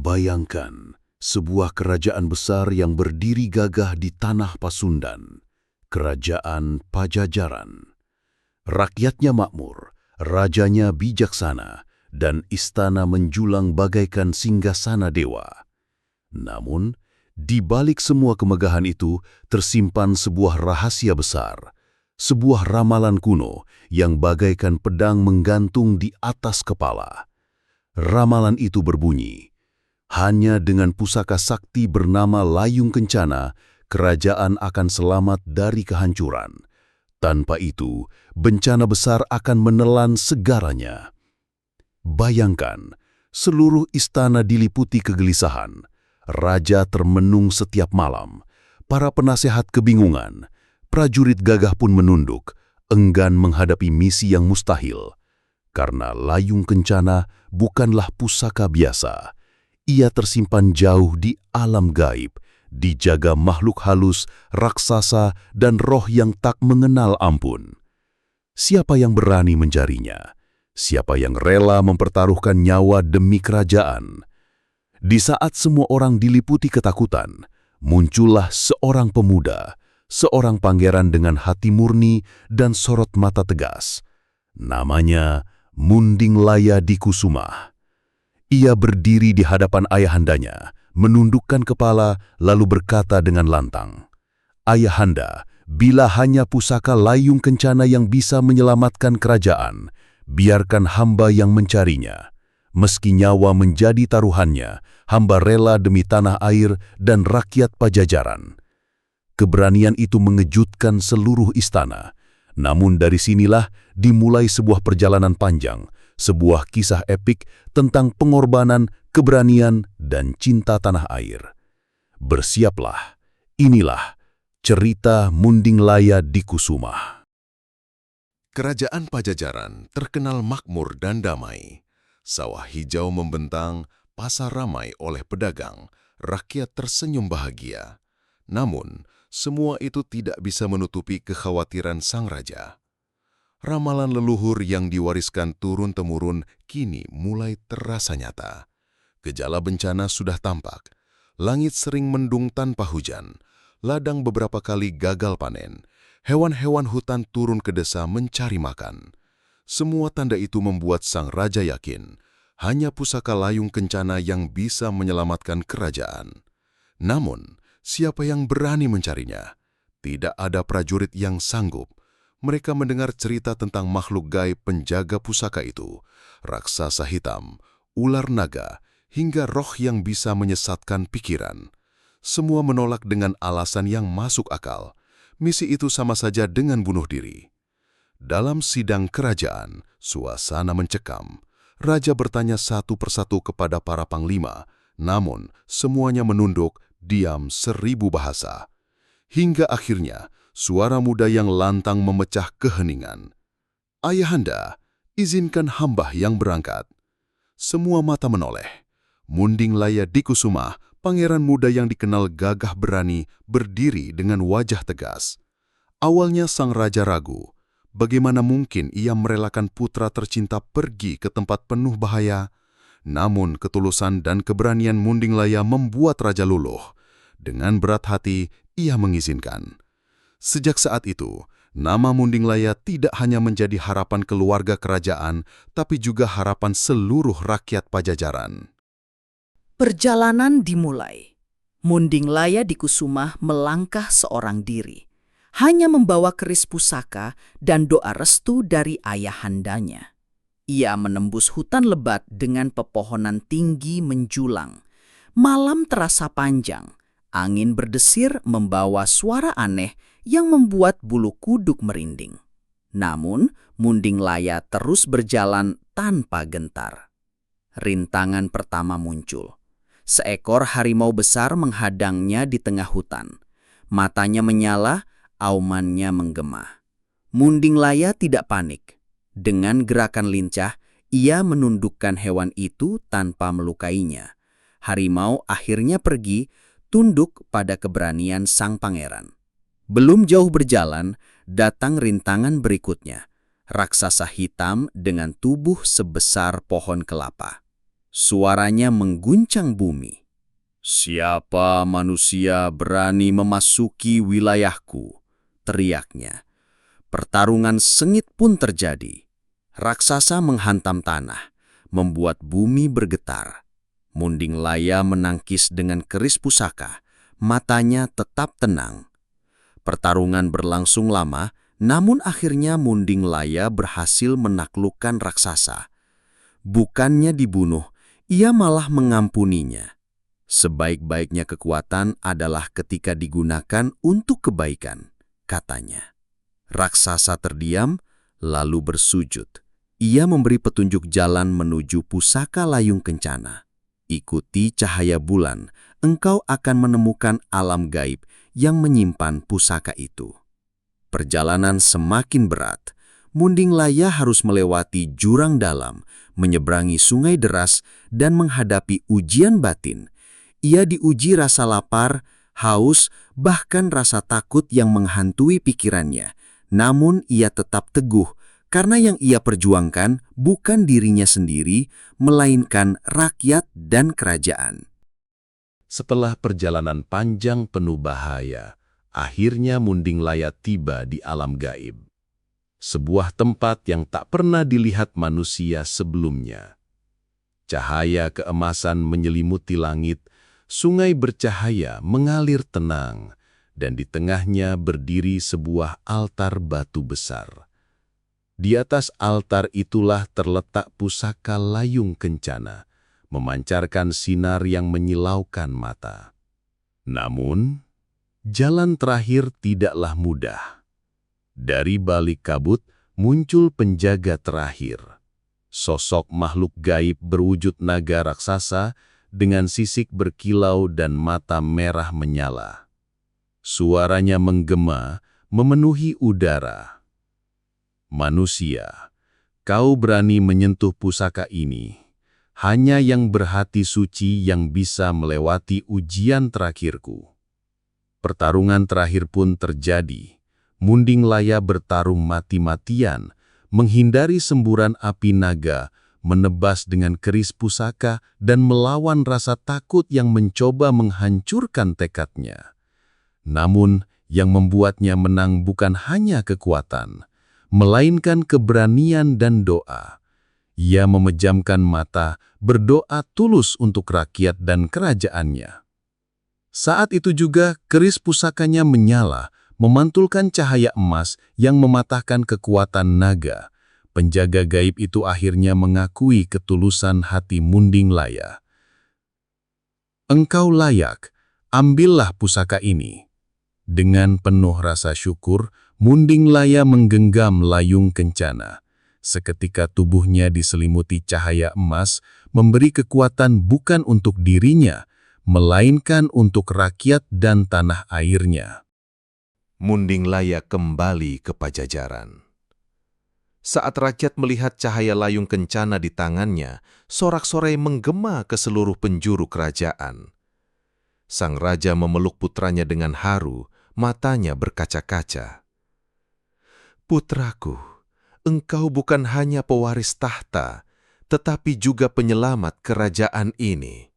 Bayangkan sebuah kerajaan besar yang berdiri gagah di tanah Pasundan, Kerajaan Pajajaran. Rakyatnya makmur, rajanya bijaksana, dan istana menjulang bagaikan singgasana dewa. Namun, di balik semua kemegahan itu tersimpan sebuah rahasia besar, sebuah ramalan kuno yang bagaikan pedang menggantung di atas kepala. Ramalan itu berbunyi, hanya dengan pusaka sakti bernama Layung Kencana, kerajaan akan selamat dari kehancuran. Tanpa itu, bencana besar akan menelan segalanya. Bayangkan, seluruh istana diliputi kegelisahan. Raja termenung setiap malam. Para penasehat kebingungan. Prajurit gagah pun menunduk, enggan menghadapi misi yang mustahil. Karena Layung Kencana bukanlah pusaka biasa. Ia tersimpan jauh di alam gaib, dijaga makhluk halus, raksasa, dan roh yang tak mengenal ampun. Siapa yang berani mencarinya? Siapa yang rela mempertaruhkan nyawa demi kerajaan? Di saat semua orang diliputi ketakutan, muncullah seorang pemuda, seorang pangeran dengan hati murni dan sorot mata tegas. Namanya Munding Laya Dikusuma. Ia berdiri di hadapan ayahandanya, menundukkan kepala lalu berkata dengan lantang, "Ayahanda, bila hanya pusaka Layung Kencana yang bisa menyelamatkan kerajaan, biarkan hamba yang mencarinya. Meski nyawa menjadi taruhannya, hamba rela demi tanah air dan rakyat Pajajaran." Keberanian itu mengejutkan seluruh istana. Namun dari sinilah dimulai sebuah perjalanan panjang, sebuah kisah epik tentang pengorbanan, keberanian, dan cinta tanah air. Bersiaplah, inilah cerita Munding Laya Dikusuma. Kerajaan Pajajaran terkenal makmur dan damai. Sawah hijau membentang, pasar ramai oleh pedagang, rakyat tersenyum bahagia. Namun, semua itu tidak bisa menutupi kekhawatiran sang raja. Ramalan leluhur yang diwariskan turun-temurun kini mulai terasa nyata. Gejala bencana sudah tampak. Langit sering mendung tanpa hujan. Ladang beberapa kali gagal panen. Hewan-hewan hutan turun ke desa mencari makan. Semua tanda itu membuat sang raja yakin hanya pusaka Layung Kencana yang bisa menyelamatkan kerajaan. Namun, siapa yang berani mencarinya? Tidak ada prajurit yang sanggup. Mereka mendengar cerita tentang makhluk gaib penjaga pusaka itu, raksasa hitam, ular naga, hingga roh yang bisa menyesatkan pikiran. Semua menolak dengan alasan yang masuk akal. Misi itu sama saja dengan bunuh diri. Dalam sidang kerajaan, suasana mencekam. Raja bertanya satu persatu kepada para panglima, namun semuanya menunduk, diam 1000 bahasa. Hingga akhirnya, suara muda yang lantang memecah keheningan. "Ayahanda, izinkan hamba yang berangkat." Semua mata menoleh. Munding Laya Dikusuma, pangeran muda yang dikenal gagah berani, berdiri dengan wajah tegas. Awalnya sang raja ragu. Bagaimana mungkin ia merelakan putra tercinta pergi ke tempat penuh bahaya? Namun ketulusan dan keberanian Munding Laya membuat raja luluh. Dengan berat hati, ia mengizinkan. Sejak saat itu, nama Munding Laya tidak hanya menjadi harapan keluarga kerajaan, tapi juga harapan seluruh rakyat Pajajaran. Perjalanan dimulai. Munding Laya Dikusuma melangkah seorang diri, hanya membawa keris pusaka dan doa restu dari ayahandanya. Ia menembus hutan lebat dengan pepohonan tinggi menjulang. Malam terasa panjang, angin berdesir membawa suara aneh yang membuat bulu kuduk merinding. Namun, Munding Laya terus berjalan tanpa gentar. Rintangan pertama muncul. Seekor harimau besar menghadangnya di tengah hutan. Matanya menyala, aumannya menggema. Munding Laya tidak panik. Dengan gerakan lincah, ia menundukkan hewan itu tanpa melukainya. Harimau akhirnya pergi, tunduk pada keberanian sang pangeran. Belum jauh berjalan, datang rintangan berikutnya. Raksasa hitam dengan tubuh sebesar pohon kelapa. Suaranya mengguncang bumi. "Siapa manusia berani memasuki wilayahku?" teriaknya. Pertarungan sengit pun terjadi. Raksasa menghantam tanah, membuat bumi bergetar. Munding Laya menangkis dengan keris pusaka, matanya tetap tenang. Pertarungan berlangsung lama, namun akhirnya Munding Laya berhasil menaklukkan raksasa. Bukannya dibunuh, ia malah mengampuninya. Sebaik-baiknya kekuatan adalah ketika digunakan untuk kebaikan, katanya. Raksasa terdiam, lalu bersujud. Ia memberi petunjuk jalan menuju pusaka layung kencana. "Ikuti cahaya bulan, engkau akan menemukan alam gaib yang menyimpan pusaka itu." Perjalanan semakin berat. Munding Laya harus melewati jurang dalam, menyeberangi sungai deras, dan menghadapi ujian batin. Ia diuji rasa lapar, haus, bahkan rasa takut yang menghantui pikirannya. Namun ia tetap teguh, karena yang ia perjuangkan bukan dirinya sendiri, melainkan rakyat dan kerajaan. Setelah perjalanan panjang penuh bahaya, akhirnya Munding Laya tiba di alam gaib. Sebuah tempat yang tak pernah dilihat manusia sebelumnya. Cahaya keemasan menyelimuti langit, sungai bercahaya mengalir tenang, dan di tengahnya berdiri sebuah altar batu besar. Di atas altar itulah terletak pusaka layung kencana, memancarkan sinar yang menyilaukan mata. Namun, jalan terakhir tidaklah mudah. Dari balik kabut muncul penjaga terakhir. Sosok makhluk gaib berwujud naga raksasa dengan sisik berkilau dan mata merah menyala. Suaranya menggema, memenuhi udara. "Manusia, kau berani menyentuh pusaka ini. Hanya yang berhati suci yang bisa melewati ujian terakhirku." Pertarungan terakhir pun terjadi. Munding Laya bertarung mati-matian, menghindari semburan api naga, menebas dengan keris pusaka, dan melawan rasa takut yang mencoba menghancurkan tekadnya. Namun, yang membuatnya menang bukan hanya kekuatan, melainkan keberanian dan doa. Ia memejamkan mata, berdoa tulus untuk rakyat dan kerajaannya. Saat itu juga keris pusakanya menyala, memantulkan cahaya emas yang mematahkan kekuatan naga. Penjaga gaib itu akhirnya mengakui ketulusan hati Munding Laya. "Engkau layak, ambillah pusaka ini." Dengan penuh rasa syukur, Munding Laya menggenggam layung kencana. Seketika tubuhnya diselimuti cahaya emas, memberi kekuatan bukan untuk dirinya, melainkan untuk rakyat dan tanah airnya. Munding Laya kembali ke Pajajaran. Saat rakyat melihat cahaya layung kencana di tangannya, sorak-sorai menggema ke seluruh penjuru kerajaan. Sang raja memeluk putranya dengan haru, matanya berkaca-kaca. "Putraku, engkau bukan hanya pewaris tahta, tetapi juga penyelamat kerajaan ini."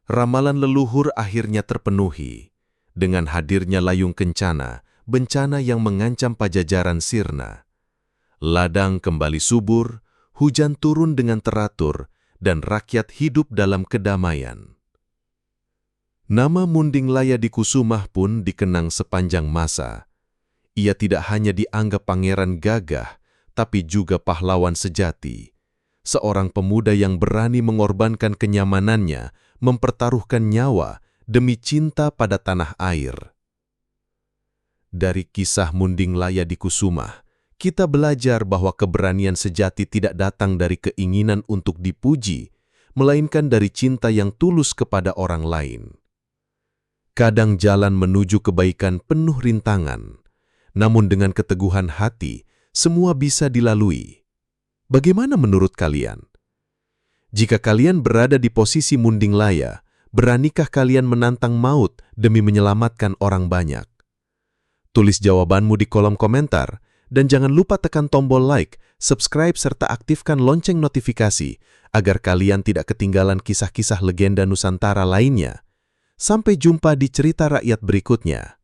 Ramalan leluhur akhirnya terpenuhi. Dengan hadirnya layung kencana, bencana yang mengancam Pajajaran sirna. Ladang kembali subur, hujan turun dengan teratur, dan rakyat hidup dalam kedamaian. Nama Munding Laya Dikusumah pun dikenang sepanjang masa. Ia tidak hanya dianggap pangeran gagah, tapi juga pahlawan sejati. Seorang pemuda yang berani mengorbankan kenyamanannya, mempertaruhkan nyawa demi cinta pada tanah air. Dari kisah Munding Laya Dikusumah, kita belajar bahwa keberanian sejati tidak datang dari keinginan untuk dipuji, melainkan dari cinta yang tulus kepada orang lain. Kadang jalan menuju kebaikan penuh rintangan, namun dengan keteguhan hati, semua bisa dilalui. Bagaimana menurut kalian? Jika kalian berada di posisi Munding Laya, beranikah kalian menantang maut demi menyelamatkan orang banyak? Tulis jawabanmu di kolom komentar, dan jangan lupa tekan tombol like, subscribe, serta aktifkan lonceng notifikasi agar kalian tidak ketinggalan kisah-kisah legenda Nusantara lainnya. Sampai jumpa di cerita rakyat berikutnya.